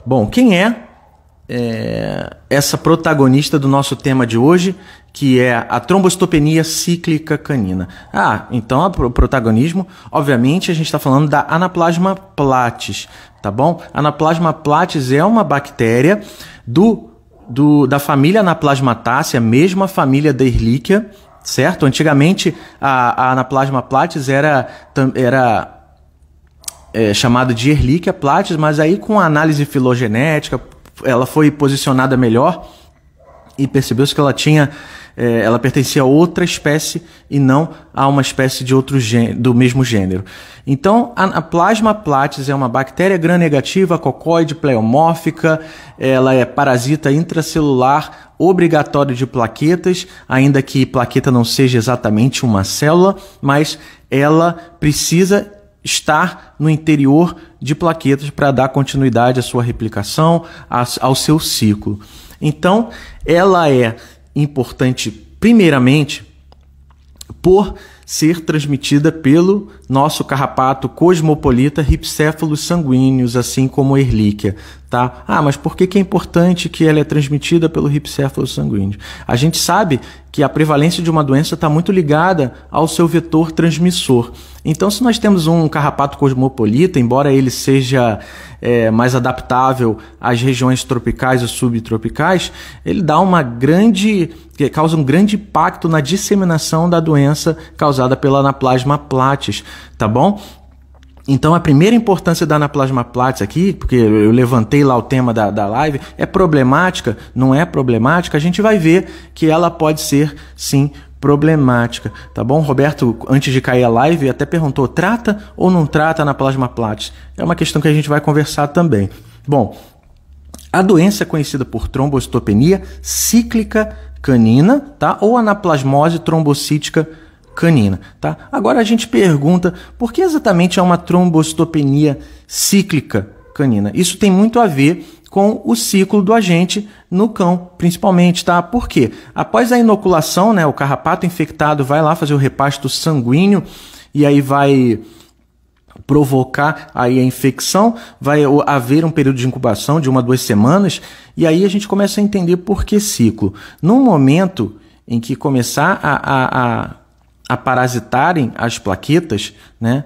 Bom, quem é essa protagonista do nosso tema de hoje, que é a trombocitopenia cíclica canina? Então o protagonismo, obviamente, a gente está falando da Anaplasma platis, tá bom? Anaplasma platis é uma bactéria da família Anaplasmataceae, a mesma família da Ehrlichia, certo? Antigamente a Anaplasma platis era chamada de Ehrlichia platis, mas aí com a análise filogenética ela foi posicionada melhor e percebeu-se que ela pertencia a outra espécie e não a uma espécie de do mesmo gênero. Então, a Anaplasma platis é uma bactéria gram-negativa, cocóide, pleomórfica, ela é parasita intracelular obrigatório de plaquetas, ainda que plaqueta não seja exatamente uma célula, mas ela precisa estar no interior de plaquetas para dar continuidade à sua replicação, ao seu ciclo. Então, ela é importante, primeiramente, por ser transmitida pelo nosso carrapato cosmopolita Rhipicephalus sanguíneos, assim como a Ehrlichia, tá? Mas por que é importante que ela é transmitida pelo Rhipicephalus sanguíneos? A gente sabe que a prevalência de uma doença está muito ligada ao seu vetor transmissor. Então, se nós temos um carrapato cosmopolita, embora ele seja mais adaptável às regiões tropicais e subtropicais, ele causa um grande impacto na disseminação da doença causada pela Anaplasma platis, tá bom? Então, a primeira importância da Anaplasma platis aqui, porque eu levantei lá o tema da live, é problemática? Não é problemática? A gente vai ver que ela pode ser, sim, problemática, tá bom? Roberto, antes de cair a live, até perguntou, trata ou não trata a Anaplasma platis? É uma questão que a gente vai conversar também. Bom, a doença é conhecida por trombocitopenia cíclica canina, tá? Ou anaplasmose trombocítica canina, tá? Agora a gente pergunta, por que exatamente é uma trombocitopenia cíclica canina? Isso tem muito a ver com o ciclo do agente no cão, principalmente, tá? Por quê? Após a inoculação, né, o carrapato infectado vai lá fazer o repasto sanguíneo e aí vai provocar aí a infecção, vai haver um período de incubação de 1 a 2 semanas e aí a gente começa a entender por que ciclo. No momento em que começar a parasitarem as plaquetas, né?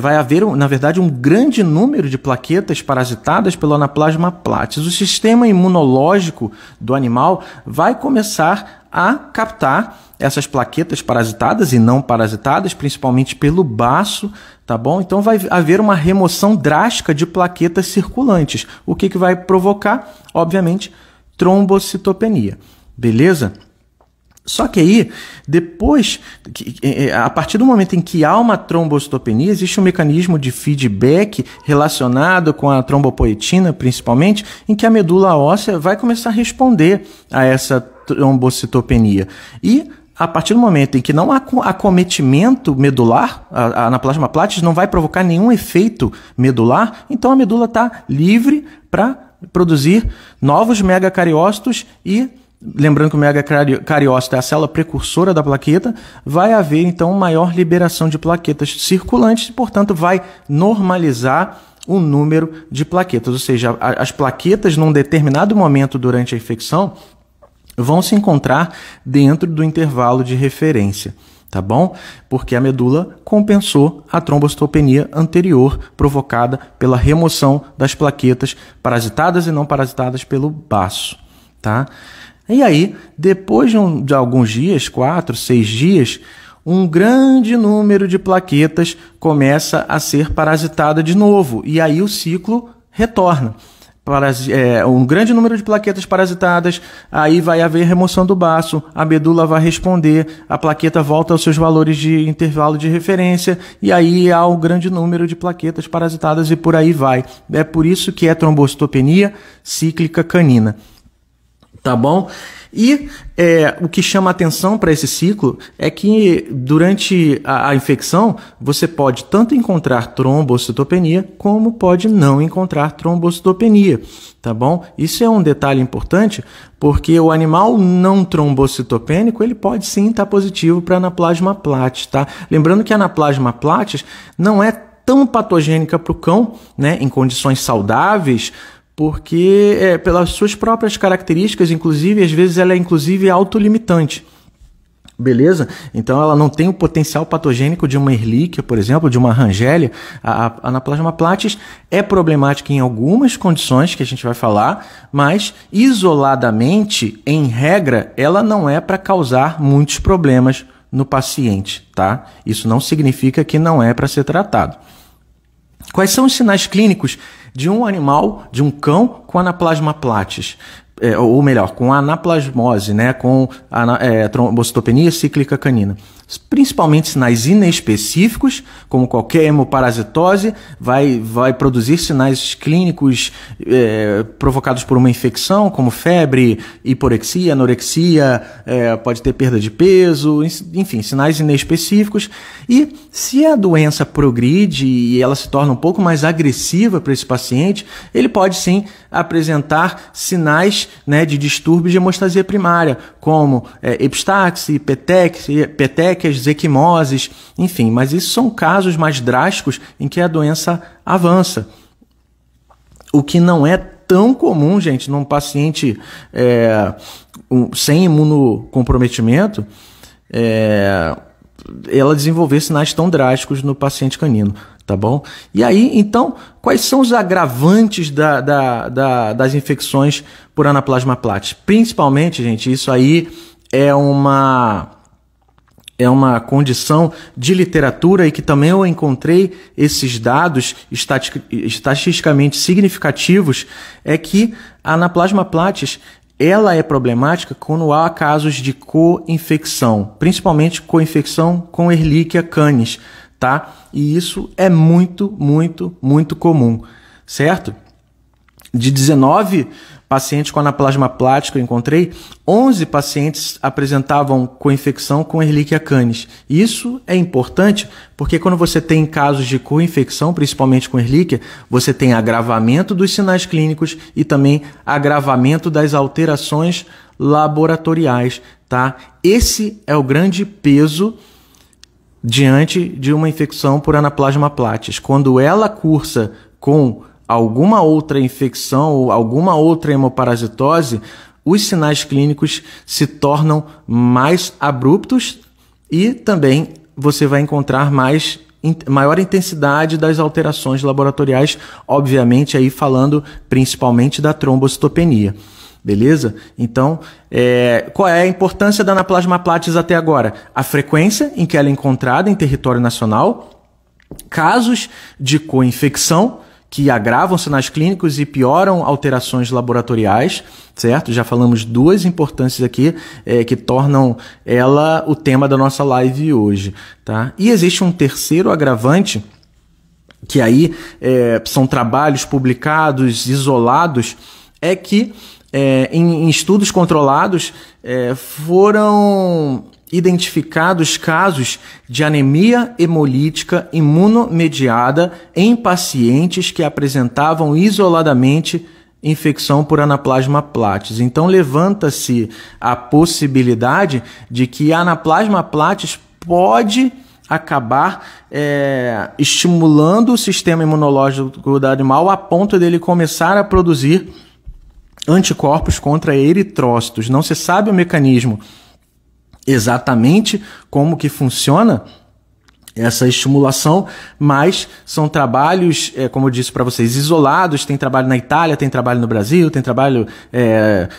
Vai haver, na verdade, um grande número de plaquetas parasitadas pelo Anaplasma platis. O sistema imunológico do animal vai começar a captar essas plaquetas parasitadas e não parasitadas, principalmente pelo baço, tá bom? Então vai haver uma remoção drástica de plaquetas circulantes, o que vai provocar, obviamente, trombocitopenia. Beleza? Só que aí, depois, a partir do momento em que há uma trombocitopenia, existe um mecanismo de feedback relacionado com a trombopoetina, principalmente, em que a medula óssea vai começar a responder a essa trombocitopenia. E, a partir do momento em que não há acometimento medular, a Anaplasma platis não vai provocar nenhum efeito medular, então a medula está livre para produzir novos megacariócitos e, lembrando que o megacariócito é a célula precursora da plaqueta, vai haver então maior liberação de plaquetas circulantes e, portanto, vai normalizar o número de plaquetas. Ou seja, as plaquetas, num determinado momento durante a infecção, vão se encontrar dentro do intervalo de referência, tá bom? Porque a medula compensou a trombocitopenia anterior provocada pela remoção das plaquetas parasitadas e não parasitadas pelo baço, tá? E aí, depois de alguns dias, 4, 6 dias, um grande número de plaquetas começa a ser parasitada de novo. E aí o ciclo retorna. Um grande número de plaquetas parasitadas, aí vai haver remoção do baço, a medula vai responder, a plaqueta volta aos seus valores de intervalo de referência, e aí há um grande número de plaquetas parasitadas e por aí vai. É por isso que é trombocitopenia cíclica canina. Tá bom? E o que chama atenção para esse ciclo é que durante a infecção você pode tanto encontrar trombocitopenia como pode não encontrar trombocitopenia, tá bom? Isso é um detalhe importante porque o animal não trombocitopênico ele pode sim estar positivo para Anaplasma platis, tá? Lembrando que a Anaplasma platis não é tão patogênica para o cão, né, em condições saudáveis, porque pelas suas próprias características, inclusive, às vezes ela é inclusive autolimitante. Beleza? Então ela não tem o potencial patogênico de uma Ehrlichia, por exemplo, de uma Rangelia. A Anaplasma platys é problemática em algumas condições que a gente vai falar, mas isoladamente, em regra, ela não é para causar muitos problemas no paciente, tá? Isso não significa que não é para ser tratado. Quais são os sinais clínicos de um animal, de um cão com Anaplasma platys? Ou melhor, com anaplasmose, né, com trombocitopenia cíclica canina. Principalmente sinais inespecíficos, como qualquer hemoparasitose, vai produzir sinais clínicos provocados por uma infecção, como febre, hiporexia, anorexia, pode ter perda de peso, enfim, sinais inespecíficos. E se a doença progride e ela se torna um pouco mais agressiva para esse paciente, ele pode sim apresentar sinais, né, de distúrbios de hemostasia primária, como epistaxe, petequias, equimoses, enfim, mas isso são casos mais drásticos em que a doença avança. O que não é tão comum, gente, num paciente sem imunocomprometimento, ela desenvolver sinais tão drásticos no paciente canino, tá bom? E aí, então, quais são os agravantes das infecções por Anaplasma platys? Principalmente, gente, isso aí é uma condição de literatura e que também eu encontrei esses dados estatisticamente significativos, é que a Anaplasma platys ela é problemática quando há casos de co-infecção, principalmente co-infecção com Ehrlichia canis, tá? E isso é muito, muito, muito comum, certo? De 19 pacientes com Anaplasma platys que eu encontrei, 11 pacientes apresentavam co-infecção com Ehrlichia canis. Isso é importante porque quando você tem casos de co-infecção, principalmente com Ehrlichia, você tem agravamento dos sinais clínicos e também agravamento das alterações laboratoriais, tá? Esse é o grande peso diante de uma infecção por Anaplasma platys. Quando ela cursa com alguma outra infecção ou alguma outra hemoparasitose, os sinais clínicos se tornam mais abruptos e também você vai encontrar maior intensidade das alterações laboratoriais, obviamente aí falando principalmente da trombocitopenia. Beleza? Então, qual é a importância da Anaplasma platys até agora? A frequência em que ela é encontrada em território nacional, casos de co-infecção, que agravam sinais clínicos e pioram alterações laboratoriais, certo? Já falamos duas importâncias aqui que tornam ela o tema da nossa live hoje, tá? E existe um terceiro agravante, que aí são trabalhos publicados, isolados, é que em estudos controlados foram identificados casos de anemia hemolítica imunomediada em pacientes que apresentavam isoladamente infecção por Anaplasma platys. Então levanta-se a possibilidade de que a Anaplasma platys pode acabar estimulando o sistema imunológico do animal a ponto dele começar a produzir anticorpos contra eritrócitos. Não se sabe o mecanismo exatamente como que funciona essa estimulação, mas são trabalhos, como eu disse para vocês, isolados. Tem trabalho na Itália, tem trabalho no Brasil, tem trabalho,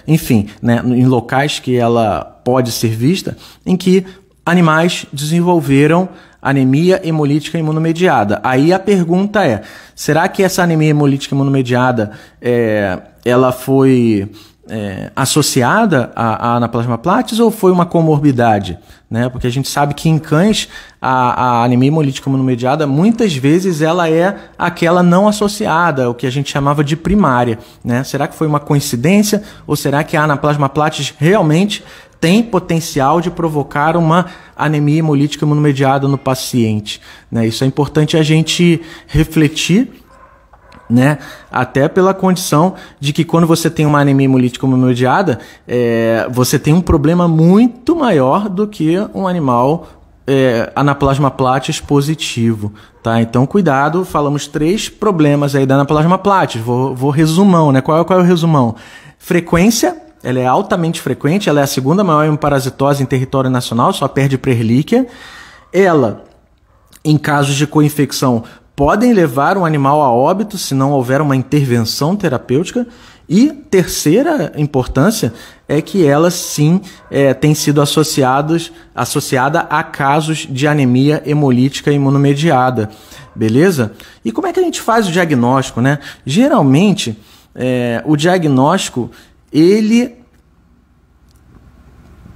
enfim, né, em locais que ela pode ser vista, em que animais desenvolveram anemia hemolítica imunomediada. Aí a pergunta é, será que essa anemia hemolítica imunomediada ela foi associada à Anaplasma platys ou foi uma comorbidade? Né? Porque a gente sabe que em cães a anemia hemolítica imunomediada muitas vezes ela é aquela não associada, o que a gente chamava de primária. Né? Será que foi uma coincidência ou será que a Anaplasma platys realmente tem potencial de provocar uma anemia hemolítica imunomediada no paciente? Né? Isso é importante a gente refletir, né? Até pela condição de que quando você tem uma anemia hemolítica imunomediada, você tem um problema muito maior do que um animal Anaplasma platis positivo, tá? Então, cuidado, falamos 3 problemas aí da Anaplasma platis. Vou resumão, né? Qual é o resumão? Frequência, ela é altamente frequente, ela é a segunda maior hemoparasitose em território nacional, só perde para Ehrlichia. Ela, em casos de co-infecção, podem levar um animal a óbito se não houver uma intervenção terapêutica. E terceira importância é que ela sim tem sido associada a casos de anemia hemolítica imunomediada, beleza? E como é que a gente faz o diagnóstico, né? Geralmente, o diagnóstico, ele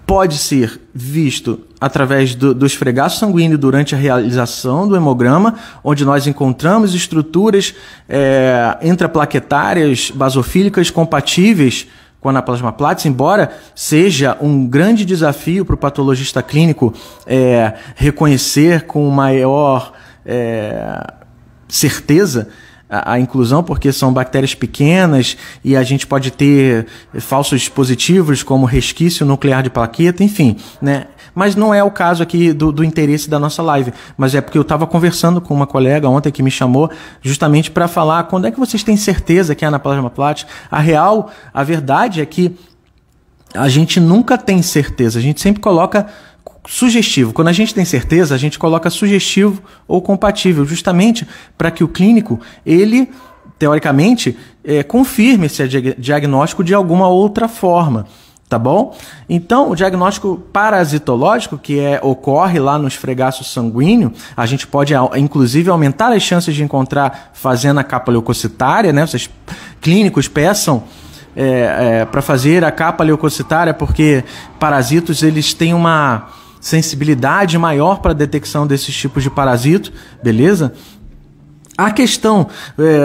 pode ser visto através do esfregaço sanguíneo durante a realização do hemograma, onde nós encontramos estruturas intraplaquetárias basofílicas compatíveis com a Anaplasma platis, embora seja um grande desafio para o patologista clínico reconhecer com maior certeza a inclusão, porque são bactérias pequenas e a gente pode ter falsos dispositivos como resquício nuclear de plaqueta, enfim, né? Mas não é o caso aqui do interesse da nossa live, mas é porque eu estava conversando com uma colega ontem que me chamou justamente para falar quando é que vocês têm certeza que é Anaplasma platis. A verdade é que a gente nunca tem certeza, a gente sempre coloca sugestivo. Quando a gente tem certeza, a gente coloca sugestivo ou compatível, justamente para que o clínico, ele, teoricamente, confirme esse diagnóstico de alguma outra forma, tá bom? Então, o diagnóstico parasitológico, que ocorre lá no esfregaço sanguíneo, a gente pode, inclusive, aumentar as chances de encontrar fazendo a capa leucocitária, né? Vocês clínicos peçam para fazer a capa leucocitária, porque parasitos, eles têm uma sensibilidade maior para a detecção desses tipos de parasito, beleza? A questão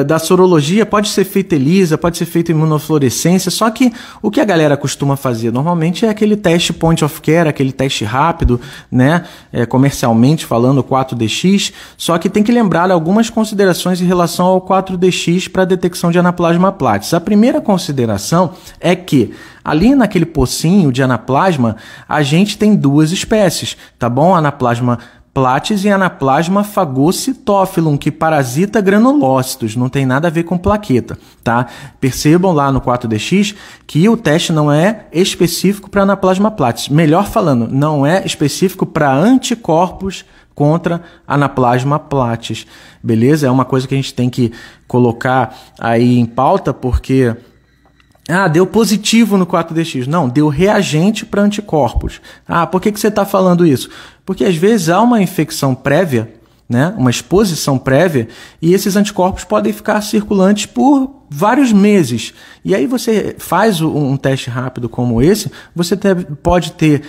da sorologia pode ser feita ELISA, pode ser feita imunofluorescência, só que o que a galera costuma fazer normalmente é aquele teste point of care, aquele teste rápido, né? Comercialmente falando, 4DX, só que tem que lembrar algumas considerações em relação ao 4DX para a detecção de Anaplasma platis. A primeira consideração é que ali naquele pocinho de anaplasma, a gente tem 2 espécies, tá bom? Anaplasma platis e Anaplasma phagocytophilum, que parasita granulócitos, não tem nada a ver com plaqueta, tá? Percebam lá no 4DX que o teste não é específico para Anaplasma platis. Melhor falando, não é específico para anticorpos contra Anaplasma platis, beleza? É uma coisa que a gente tem que colocar aí em pauta, porque deu positivo no 4DX. Não, deu reagente para anticorpos. Por que você está falando isso? Porque às vezes há uma infecção prévia, né? Uma exposição prévia, e esses anticorpos podem ficar circulantes por vários meses. E aí você faz um teste rápido como esse, você pode ter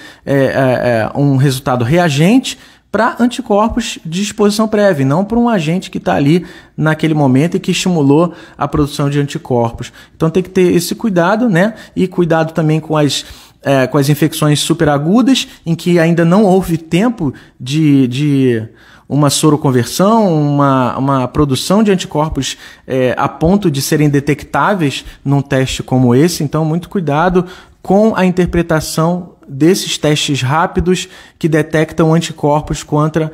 um resultado reagente para anticorpos de exposição prévia, não para um agente que está ali naquele momento e que estimulou a produção de anticorpos. Então tem que ter esse cuidado, né? E cuidado também com as infecções superagudas, em que ainda não houve tempo de uma soroconversão, uma produção de anticorpos a ponto de serem detectáveis num teste como esse. Então, muito cuidado com a interpretação desses testes rápidos que detectam anticorpos contra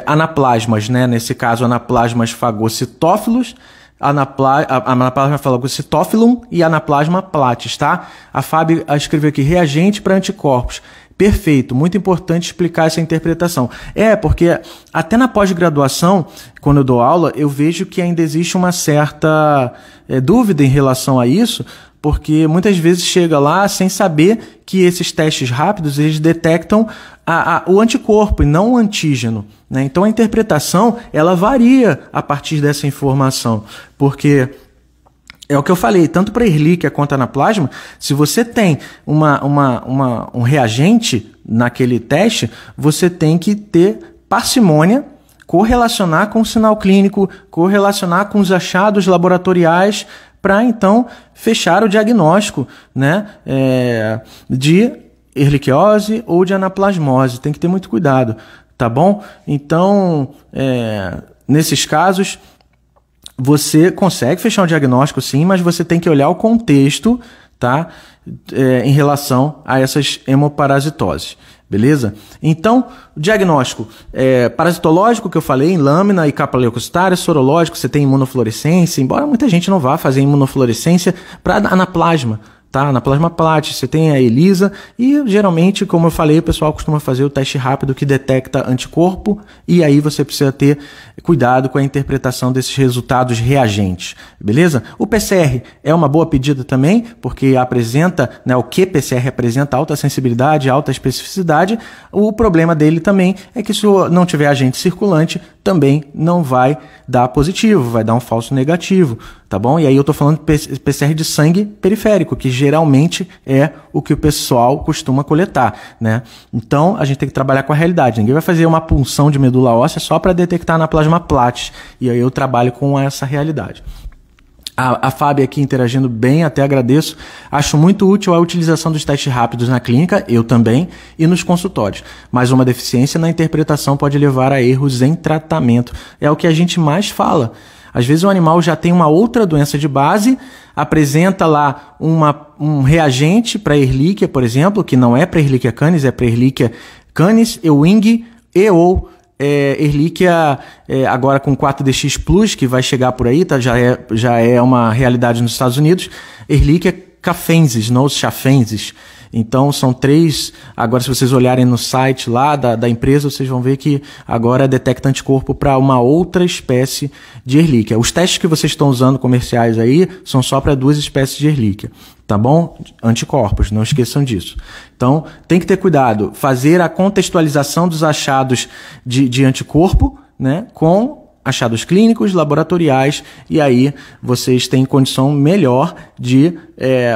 anaplasmas, né? Nesse caso, anaplasmas phagocytófilos, Anaplasma phagocytophilum e Anaplasma platis, tá? A Fábio escreveu aqui, reagente para anticorpos. Perfeito, muito importante explicar essa interpretação. Porque até na pós-graduação, quando eu dou aula, eu vejo que ainda existe uma certa dúvida em relação a isso, porque muitas vezes chega lá sem saber que esses testes rápidos eles detectam o anticorpo e não o antígeno, né? Então a interpretação ela varia a partir dessa informação, porque é o que eu falei, tanto para Ehrlichia quanto Anaplasma, se você tem um reagente naquele teste, você tem que ter parcimônia, correlacionar com o sinal clínico, correlacionar com os achados laboratoriais, para então fechar o diagnóstico, né, de ehrlichiose ou de anaplasmose. Tem que ter muito cuidado, tá bom? Então, nesses casos, você consegue fechar um diagnóstico sim, mas você tem que olhar o contexto, tá, em relação a essas hemoparasitoses. Beleza? Então, o diagnóstico parasitológico, que eu falei, em lâmina e capa leucocitária, sorológico, você tem imunofluorescência, embora muita gente não vá fazer imunofluorescência para anaplasma. Tá? Anaplasma platis, você tem a ELISA e geralmente, como eu falei, o pessoal costuma fazer o teste rápido que detecta anticorpo e aí você precisa ter cuidado com a interpretação desses resultados reagentes, beleza? O PCR é uma boa pedida também, porque apresenta, né, o qPCR apresenta alta sensibilidade, alta especificidade. O problema dele também é que se não tiver agente circulante, também não vai dar positivo, vai dar um falso negativo, tá bom? E aí eu tô falando PCR de sangue periférico, que geralmente é o que o pessoal costuma coletar, né? Então, a gente tem que trabalhar com a realidade. Ninguém vai fazer uma punção de medula óssea só para detectar anaplasma platis. E aí eu trabalho com essa realidade. A Fábia aqui interagindo bem, até agradeço. Acho muito útil a utilização dos testes rápidos na clínica, eu também, e nos consultórios. Mas uma deficiência na interpretação pode levar a erros em tratamento. É o que a gente mais fala. Às vezes o animal já tem uma outra doença de base, apresenta lá um reagente para Ehrlichia, por exemplo, que não é para Ehrlichia canis, é para Ehrlichia canis, Ewing e ou Ehrlichia agora com 4DX Plus, que vai chegar por aí, tá? Já é uma realidade nos Estados Unidos, Ehrlichia cafensis, não os chafensis. Então são 3, agora se vocês olharem no site lá da empresa, vocês vão ver que agora detecta anticorpo para uma outra espécie de Ehrlichia. Os testes que vocês estão usando comerciais aí são só para 2 espécies de Ehrlichia, tá bom? Anticorpos, não esqueçam disso. Então tem que ter cuidado, fazer a contextualização dos achados de anticorpo, né, com achados clínicos, laboratoriais, e aí vocês têm condição melhor de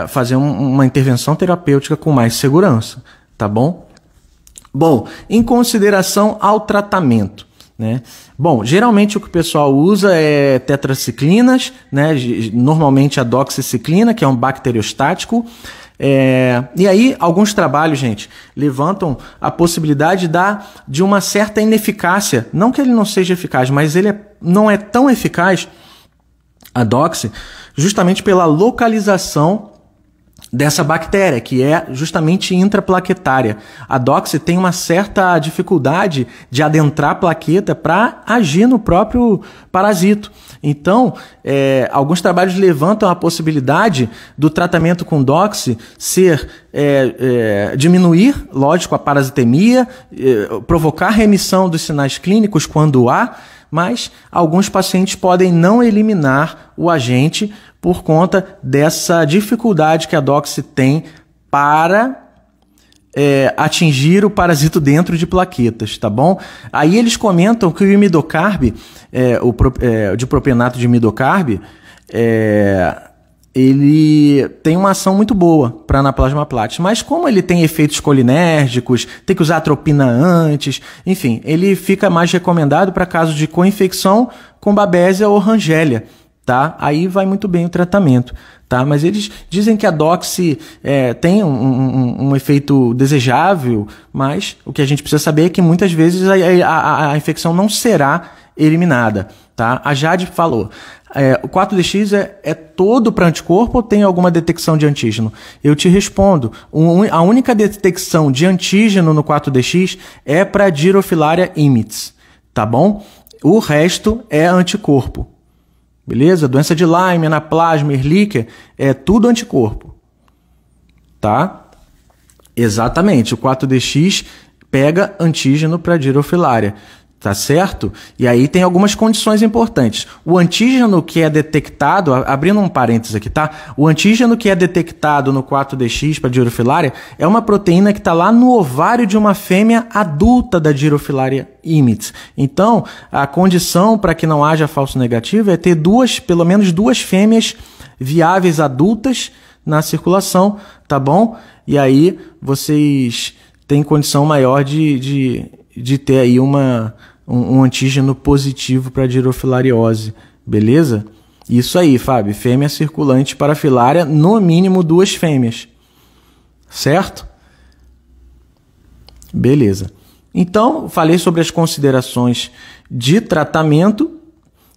fazer uma intervenção terapêutica com mais segurança, tá bom? Bom, em consideração ao tratamento, né? Bom, geralmente o que o pessoal usa é tetraciclinas, né? Normalmente a doxiciclina, que é um bacteriostático. E aí, alguns trabalhos, gente, levantam a possibilidade de uma certa ineficácia. Não que ele não seja eficaz, mas ele não é tão eficaz, a doxy, justamente pela localização dessa bactéria, que é justamente intraplaquetária. A doxy tem uma certa dificuldade de adentrar a plaqueta para agir no próprio parasito. Então, alguns trabalhos levantam a possibilidade do tratamento com doxy ser diminuir, lógico, a parasitemia, provocar remissão dos sinais clínicos quando há, mas alguns pacientes podem não eliminar o agente por conta dessa dificuldade que a doxy tem para atingir o parasito dentro de plaquetas, tá bom? Aí eles comentam que o imidocarb, o dipropionato de imidocarb, ele tem uma ação muito boa para anaplasma platis, mas como ele tem efeitos colinérgicos, tem que usar atropina antes, enfim, ele fica mais recomendado para casos de co-infecção com babésia ou rangélia, tá? Aí vai muito bem o tratamento, tá? Mas eles dizem que a doxy tem um efeito desejável, mas o que a gente precisa saber é que muitas vezes a infecção não será eliminada, tá? A Jade falou, o 4DX é todo para anticorpo ou tem alguma detecção de antígeno? Eu te respondo, a única detecção de antígeno no 4DX é para Dirofilaria imits, tá bom? O resto é anticorpo, beleza? Doença de Lyme, anaplasma, Ehrlichia, é tudo anticorpo, tá? Exatamente, o 4DX pega antígeno para Dirofilaria. Tá certo? E aí tem algumas condições importantes. O antígeno que é detectado, abrindo um parênteses aqui, tá? O antígeno que é detectado no 4DX para Dirofilaria é uma proteína que está lá no ovário de uma fêmea adulta da Dirofilaria imits. Então, a condição para que não haja falso negativo é ter pelo menos duas fêmeas viáveis adultas na circulação, tá bom? E aí vocês têm condição maior de ter aí um antígeno positivo para dirofilariose, beleza? Isso aí, Fábio, fêmea circulante parafilária, no mínimo 2 fêmeas, certo? Beleza. Então, falei sobre as considerações de tratamento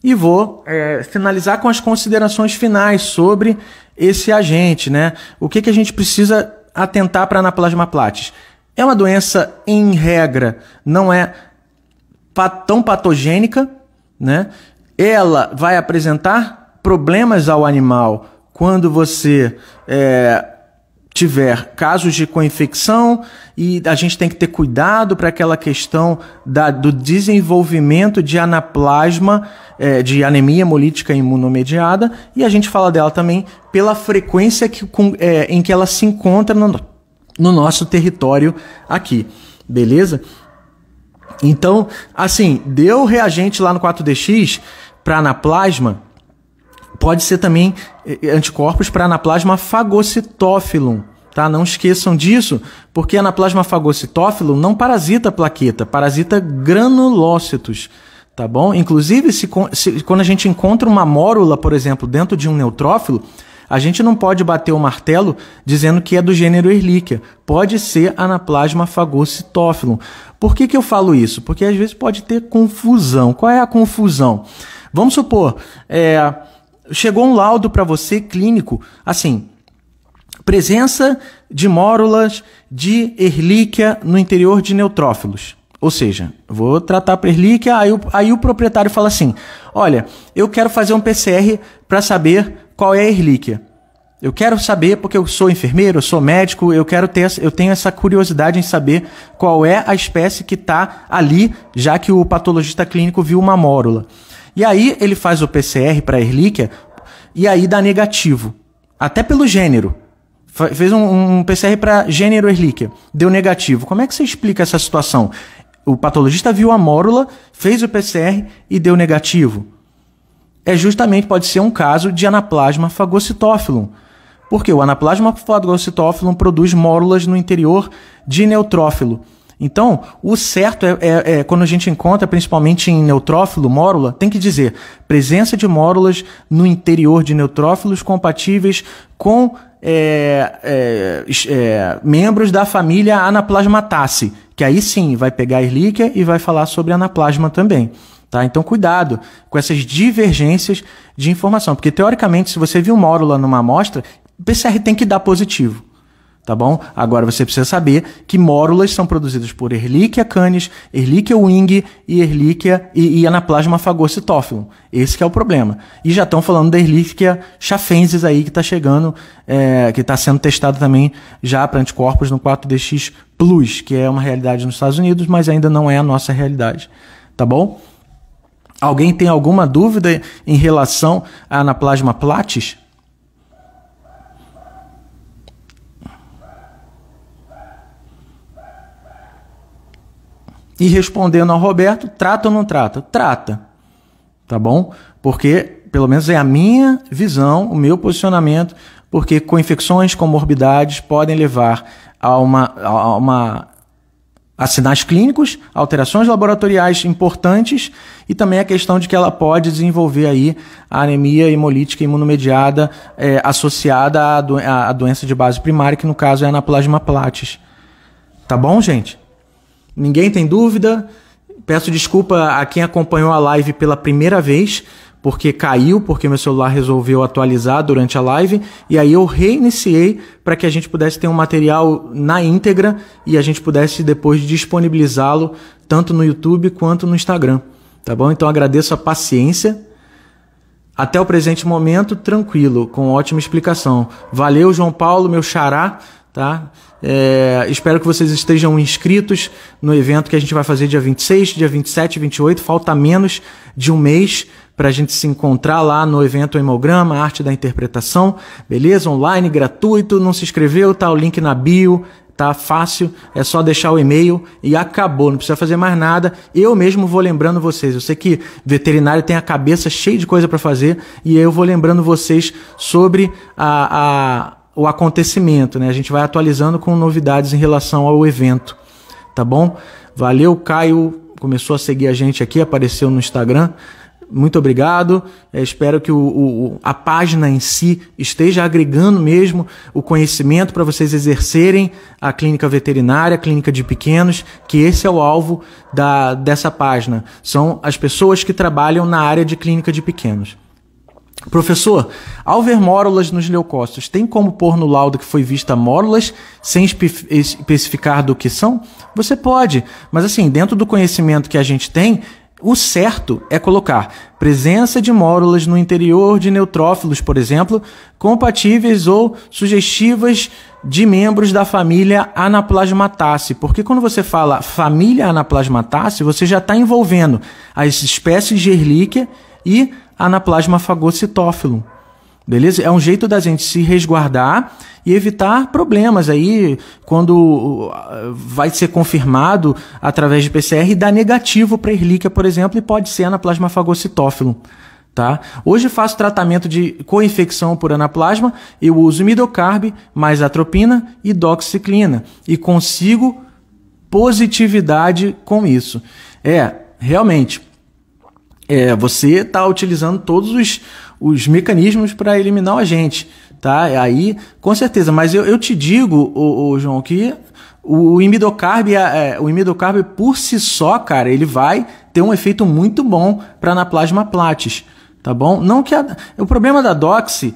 e vou finalizar com as considerações finais sobre esse agente, né? O que a gente precisa atentar para anaplasma platis? É uma doença, em regra, não é tão patogênica, né? Ela vai apresentar problemas ao animal quando você tiver casos de co-infecção, e a gente tem que ter cuidado para aquela questão do desenvolvimento de anaplasma, de anemia hemolítica imunomediada, e a gente fala dela também pela frequência em que ela se encontra no nosso território aqui, beleza? Então, assim, deu reagente lá no 4DX para anaplasma, pode ser também anticorpos para anaplasma phagocytophilum, tá? Não esqueçam disso, porque anaplasma phagocytophilum não parasita plaqueta, parasita granulócitos, tá bom? Inclusive, quando a gente encontra uma mórula, por exemplo, dentro de um neutrófilo, a gente não pode bater o martelo dizendo que é do gênero Ehrlichia. Pode ser anaplasma phagocytophilum. Por que eu falo isso? Porque às vezes pode ter confusão. Qual é a confusão? Vamos supor, chegou um laudo para você clínico, assim, presença de mórulas de Ehrlichia no interior de neutrófilos. Ou seja, vou tratar para Ehrlichia, aí o proprietário fala assim, olha, eu quero fazer um PCR para saber qual é a Ehrlichia. Eu quero saber, porque eu sou enfermeiro, eu sou médico, eu tenho essa curiosidade em saber qual é a espécie que está ali, já que o patologista clínico viu uma mórula. E aí ele faz o PCR para Ehrlichia e aí dá negativo, até pelo gênero. Fez um PCR para gênero Ehrlichia, deu negativo. Como é que você explica essa situação? O patologista viu a mórula, fez o PCR e deu negativo. Pode ser um caso de anaplasma phagocytophilum. Porque o anaplasma phagocytophilum produz mórulas no interior de neutrófilo. Então, o certo quando a gente encontra, principalmente em neutrófilo, mórula, tem que dizer presença de mórulas no interior de neutrófilos compatíveis com membros da família Anaplasmataceae, que aí sim vai pegar a Ehrlichia e vai falar sobre anaplasma também. Tá? Então, cuidado com essas divergências de informação, porque teoricamente, se você viu mórula numa amostra, o PCR tem que dar positivo. Tá bom? Agora você precisa saber que mórulas são produzidas por Ehrlichia canis, Ehrlichia wing e Ehrlichia e anaplasma phagocytophilum. Esse que é o problema. E já estão falando da Ehrlichia chafensis aí que está chegando, que está sendo testado também já para anticorpos no 4DX Plus, que é uma realidade nos Estados Unidos, mas ainda não é a nossa realidade. Tá bom? Alguém tem alguma dúvida em relação à anaplasma platis? E respondendo ao Roberto, trata ou não trata? Trata, tá bom? Porque, pelo menos é a minha visão, o meu posicionamento, porque co-infecções, comorbidades podem levar a sinais clínicos, alterações laboratoriais importantes e também a questão de que ela pode desenvolver aí a anemia hemolítica imunomediada associada à doença de base primária, que no caso é a anaplasma platis. Tá bom, gente? Ninguém tem dúvida? Peço desculpa a quem acompanhou a live pela primeira vez, porque caiu, porque meu celular resolveu atualizar durante a live, e aí eu reiniciei para que a gente pudesse ter um material na íntegra e a gente pudesse depois disponibilizá-lo tanto no YouTube quanto no Instagram, tá bom? Então agradeço a paciência. Até o presente momento, tranquilo, com ótima explicação. Valeu, João Paulo, meu xará, tá? Espero que vocês estejam inscritos no evento que a gente vai fazer dia 26, dia 27 e 28. Falta menos de um mês para a gente se encontrar lá no evento Hemograma, Arte da Interpretação. Beleza? Online, gratuito. Não se inscreveu? Tá o link na bio. Tá fácil, é só deixar o e-mail e acabou, não precisa fazer mais nada. Eu mesmo vou lembrando vocês. Eu sei que veterinário tem a cabeça cheia de coisa para fazer e eu vou lembrando vocês sobre o acontecimento, né? A gente vai atualizando com novidades em relação ao evento, tá bom? Valeu, Caio começou a seguir a gente aqui, apareceu no Instagram. Muito obrigado, espero que a página em si esteja agregando mesmo o conhecimento para vocês exercerem a clínica veterinária, a clínica de pequenos, que esse é o alvo dessa página, são as pessoas que trabalham na área de clínica de pequenos. Professor, ao ver mórulas nos leucócitos, tem como pôr no laudo que foi vista mórulas sem especificar do que são? Você pode, mas assim, dentro do conhecimento que a gente tem, o certo é colocar presença de mórulas no interior de neutrófilos, por exemplo, compatíveis ou sugestivas de membros da família Anaplasmataceae. Porque quando você fala família Anaplasmataceae, você já está envolvendo as espécies de Ehrlichia e Anaplasma phagocytophilum. Beleza? É um jeito da gente se resguardar e evitar problemas aí quando vai ser confirmado através de PCR e dá negativo para Ehrlichia, por exemplo, e pode ser Anaplasma phagocytophilum. Tá? Hoje faço tratamento de co-infecção por anaplasma, eu uso imidocarb mais atropina e doxiciclina e consigo positividade com isso. Realmente, você está utilizando todos os mecanismos para eliminar o agente, tá? Aí, com certeza, mas eu te digo, João, que o imidocarb por si só, cara, ele vai ter um efeito muito bom para Anaplasma platis. Tá bom? Não que o problema da doxy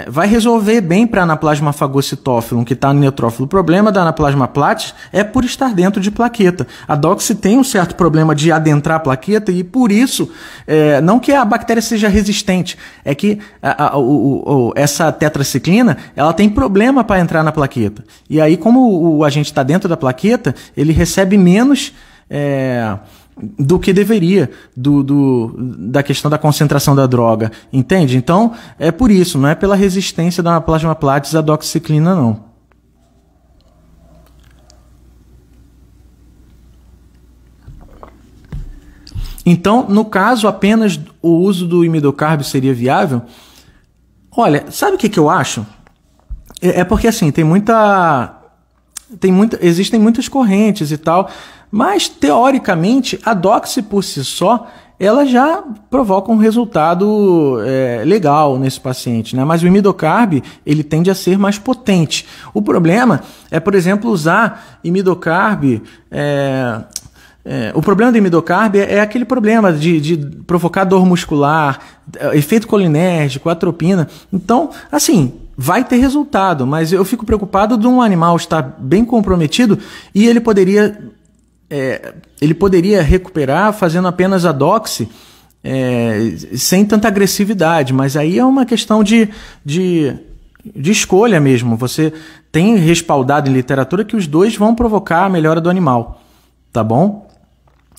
vai resolver bem para Anaplasma phagocytophilum, que está no neutrófilo. O problema da Anaplasma platis é por estar dentro de plaqueta. A doxy tem um certo problema de adentrar a plaqueta e por isso, não que a bactéria seja resistente, é que essa tetraciclina ela tem problema para entrar na plaqueta. E aí, como o agente está dentro da plaqueta, ele recebe menos do que deveria, da questão da concentração da droga, entende? Então, é por isso, não é pela resistência da Anaplasma platis à doxiciclina, não. Então, no caso, apenas o uso do imidocarb seria viável? Olha, sabe o que eu acho? Porque, assim, existem muitas correntes e tal, mas, teoricamente, a doxy por si só, ela já provoca um resultado legal nesse paciente, né? Mas o imidocarb, ele tende a ser mais potente. O problema é, por exemplo, usar imidocarb... o problema do imidocarb é aquele problema de provocar dor muscular, efeito colinérgico, atropina. Então, assim... vai ter resultado, mas eu fico preocupado de um animal estar bem comprometido e ele poderia recuperar fazendo apenas a doxy sem tanta agressividade, mas aí é uma questão de escolha mesmo. Você tem respaldado em literatura que os dois vão provocar a melhora do animal, tá bom?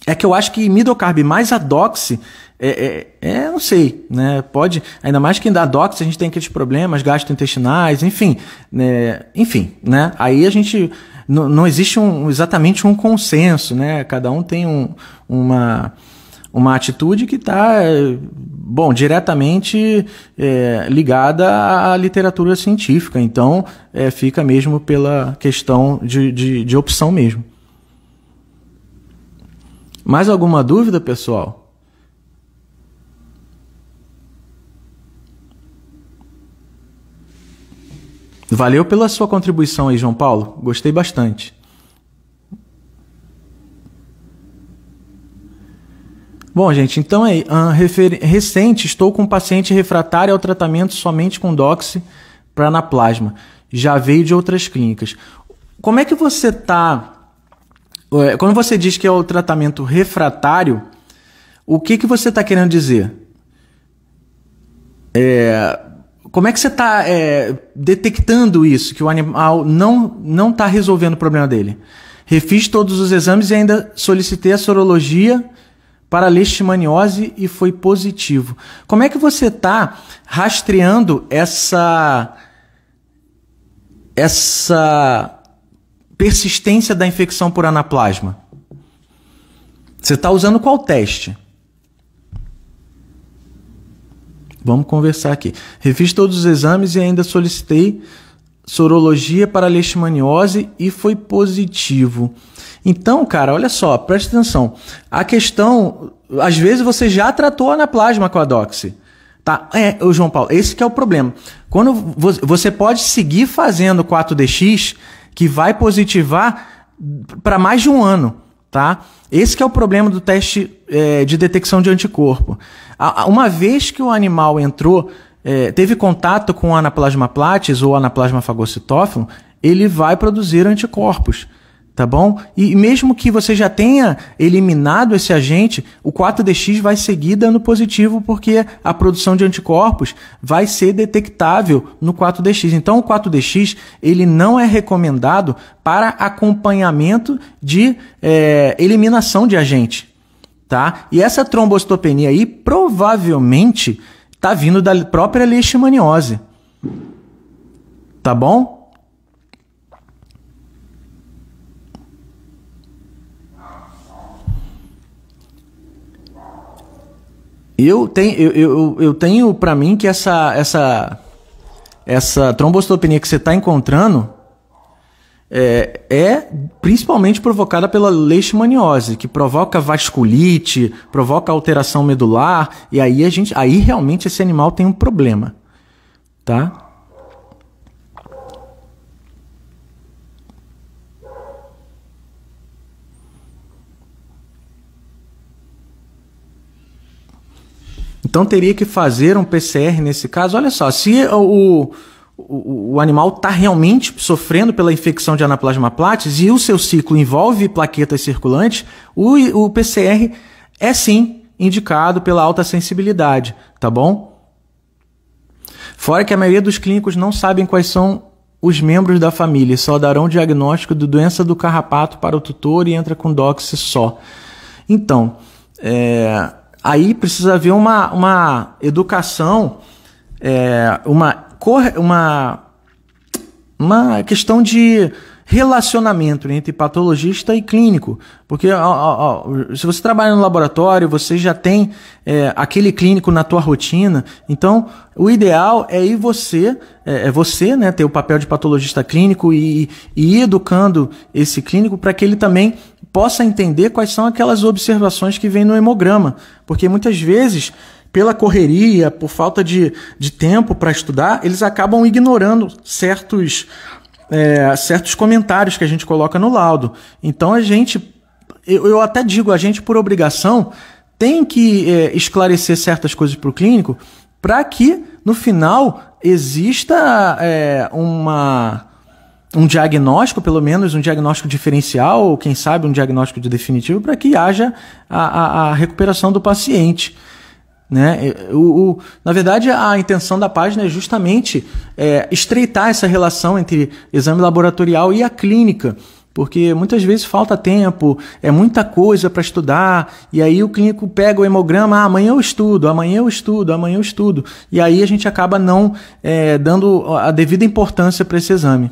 É que eu acho que imidocarb mais a doxy não sei, né? Pode, ainda mais que da doxy a gente tem aqueles problemas gastrointestinais, enfim, né? Aí a gente não existe exatamente um consenso, né? Cada um tem uma atitude que está, diretamente ligada à literatura científica. Então, fica mesmo pela questão de opção mesmo. Mais alguma dúvida, pessoal? Valeu pela sua contribuição aí, João Paulo. Gostei bastante. Bom, gente, então recente, estou com um paciente refratário ao tratamento somente com doxy para anaplasma. Já veio de outras clínicas. Como é que você está... Quando você diz que é o tratamento refratário, o que você está querendo dizer? Como é que você está detectando isso, que o animal não está resolvendo o problema dele? Refiz todos os exames e ainda solicitei a sorologia para leishmaniose e foi positivo. Como é que você está rastreando essa persistência da infecção por anaplasma? Você está usando qual teste? Vamos conversar aqui. Refiz todos os exames e ainda solicitei sorologia para leishmaniose e foi positivo. Então, cara, olha só, preste atenção. A questão, às vezes você já tratou anaplasma com a doxy. Tá? João Paulo, esse que é o problema. Quando você pode seguir fazendo 4DX, que vai positivar para mais de um ano, tá? Esse que é o problema do teste de detecção de anticorpo. Uma vez que o animal entrou teve contato com Anaplasma platis ou Anaplasma phagocytophilum, ele vai produzir anticorpos, tá bom? E mesmo que você já tenha eliminado esse agente, o 4DX vai seguir dando positivo, porque a produção de anticorpos vai ser detectável no 4DX. Então o 4DX ele não é recomendado para acompanhamento de eliminação de agente, tá? E essa trombocitopenia aí provavelmente está vindo da própria leishmaniose, tá bom? Eu tenho para mim que essa trombocitopenia que você está encontrando é principalmente provocada pela leishmaniose, que provoca vasculite, provoca alteração medular, e aí realmente esse animal tem um problema, tá? Então teria que fazer um PCR nesse caso. Olha só, se o animal está realmente sofrendo pela infecção de Anaplasma platis e o seu ciclo envolve plaquetas circulantes, o PCR é sim indicado pela alta sensibilidade, tá bom? Fora que a maioria dos clínicos não sabem quais são os membros da família, só darão diagnóstico de doença do carrapato para o tutor e entra com doxy só. Então, aí precisa haver uma educação, uma questão de relacionamento entre patologista e clínico. Porque se você trabalha no laboratório, você já tem aquele clínico na tua rotina. Então, o ideal é ir você, né, ter o papel de patologista clínico e ir educando esse clínico para que ele também possa entender quais são aquelas observações que vêm no hemograma. Porque muitas vezes, pela correria, por falta de tempo para estudar, eles acabam ignorando certos comentários que a gente coloca no laudo. Então eu até digo, a gente por obrigação tem que esclarecer certas coisas para o clínico para que no final exista um diagnóstico, pelo menos um diagnóstico diferencial, ou quem sabe um diagnóstico de definitivo, para que haja a recuperação do paciente, né? Na verdade, a intenção da página é justamente estreitar essa relação entre exame laboratorial e a clínica, porque muitas vezes falta tempo, é muita coisa para estudar, e aí o clínico pega o hemograma, amanhã eu estudo, e aí a gente acaba não dando a devida importância para esse exame.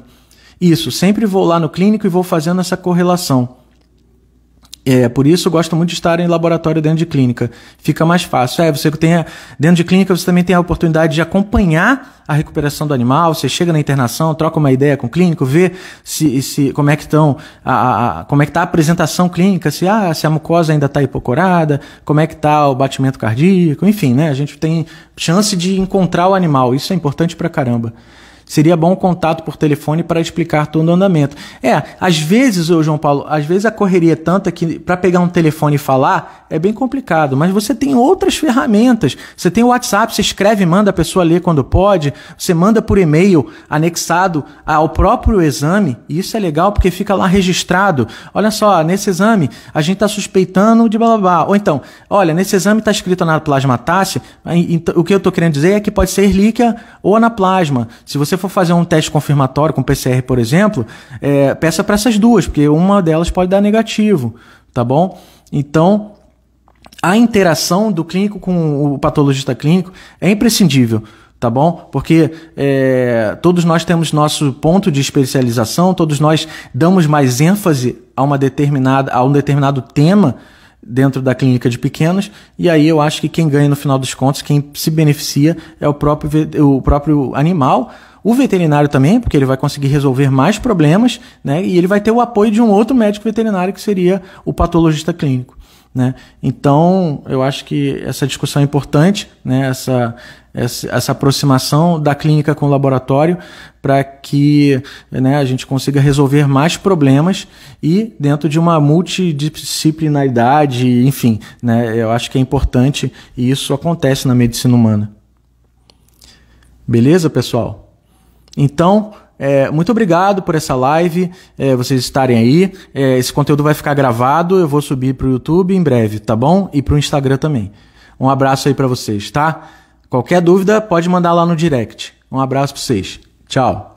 Isso, sempre vou lá no clínico e vou fazendo essa correlação. Por isso eu gosto muito de estar em laboratório dentro de clínica. Fica mais fácil. Dentro de clínica você também tem a oportunidade de acompanhar a recuperação do animal. Você chega na internação, troca uma ideia com o clínico, vê como é que estão, como é que está a apresentação clínica, se a mucosa ainda está hipocorada, como é que está o batimento cardíaco, enfim, né? A gente tem chance de encontrar o animal. Isso é importante pra caramba. Seria bom o contato por telefone para explicar todo o andamento. Às vezes, João Paulo, às vezes a correria é tanta que para pegar um telefone e falar é bem complicado, mas você tem outras ferramentas. Você tem o WhatsApp, você escreve e manda a pessoa ler quando pode, você manda por e-mail anexado ao próprio exame, e isso é legal porque fica lá registrado. Olha só, nesse exame a gente está suspeitando de blá blá blá. Ou então, olha, nesse exame está escrito Anaplasma tácea, o que eu estou querendo dizer é que pode ser Ehrlichia ou Anaplasma. Se você for fazer um teste confirmatório com PCR, por exemplo, peça para essas duas, porque uma delas pode dar negativo, tá bom? Então, a interação do clínico com o patologista clínico é imprescindível, tá bom? Porque todos nós temos nosso ponto de especialização, todos nós damos mais ênfase a um determinado tema dentro da clínica de pequenos, e aí eu acho que quem ganha no final dos contos, quem se beneficia é o próprio animal, o veterinário também, porque ele vai conseguir resolver mais problemas, né? E ele vai ter o apoio de um outro médico veterinário que seria o patologista clínico, né? Então, eu acho que essa discussão é importante, né? Essa aproximação da clínica com o laboratório para que, né, a gente consiga resolver mais problemas e dentro de uma multidisciplinaridade, enfim, né? Eu acho que é importante e isso acontece na medicina humana. Beleza, pessoal? Então, muito obrigado por essa live, vocês estarem aí. Esse conteúdo vai ficar gravado, eu vou subir para o YouTube em breve, tá bom? E para o Instagram também. Um abraço aí para vocês, tá? Qualquer dúvida, pode mandar lá no direct. Um abraço para vocês. Tchau.